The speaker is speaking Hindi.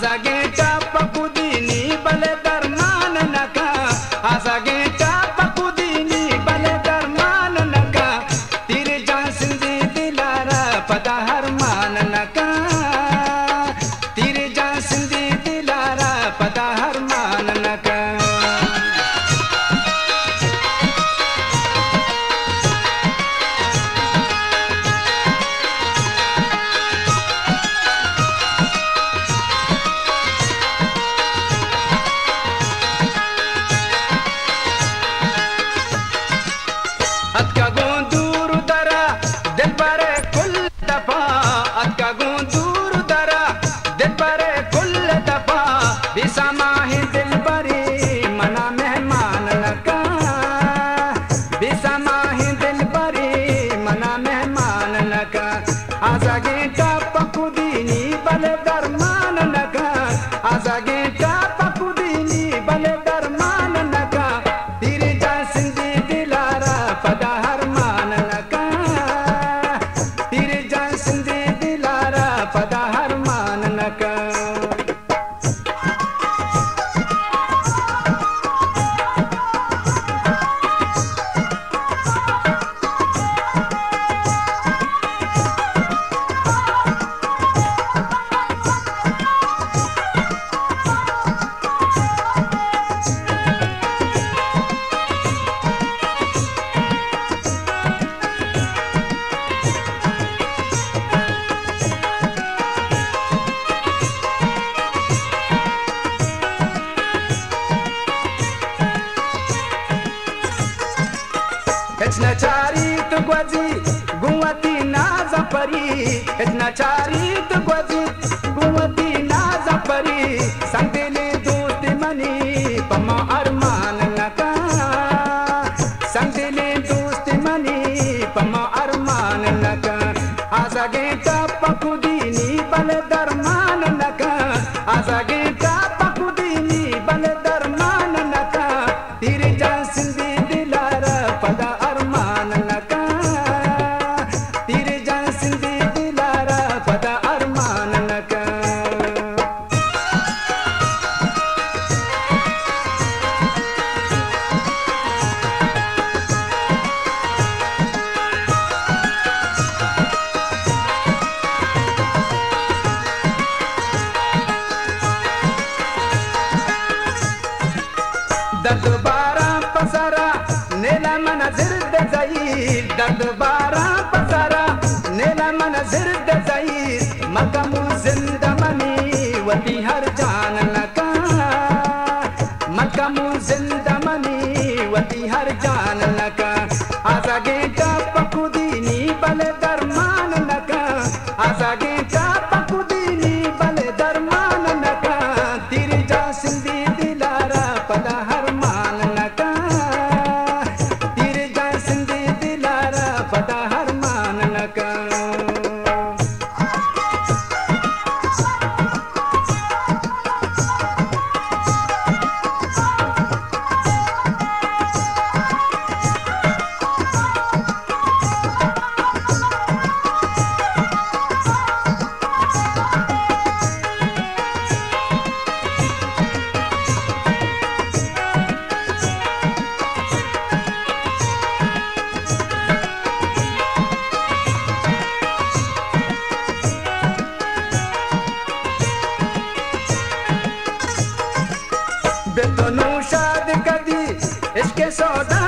azageta pakudini bale darman naka azageta pakudini bale darman naka tere jaan sindi dilara pada harman naka tere jaan sindi dilara pada harman naka अतका गोंदूर दरा दिल परे कुल दफा अतका गोंदूर दरा दिल परे कुल दफा बिसामा ही दिल परी मना मेहमान नका बिसामा ही दिल परी मना मेहमान नका आजागेटा पकुदीनी बले दरमान नका आजागेटा पकुदीनी बले दरमान नका तेरे जा Sindhi Dilhara pada harman naka tere jaan sindi dilara pada harman naka इतना चारी तो ग्वाजी गुवती नाज़ा परी इतना चारी तो ग्वाजी गुवती नाज़ा परी संगले दोस्त मनी पमा अरमान नका संगले दोस्त मनी पमा अरमान नका आजागेटा पकुदीनी बले दरमान नका आजागेटा पकुदीनी बले दरमान नका तेरे जान Sindhi Dilhara pada arman naka tere jaan sindi dilara pada arman naka दर्द बारा पसारा नेला मनज़िर दे ज़हीर दर्द बारा पसारा नेला मनज़िर दे ज़हीर मकामु ज़िंदा मनी वती हर जान नका मकामु ज़िंदा मनी वती हर जान नका आजागेटा पकुदीनी बले दरमान नका आजागेटा पकुदीनी बले दरमान नका तेरे जा Sindhi Dilhara pada harman naka tere ja sindi dilara pada harman naka बेतनो शाद कदी इसके सौदा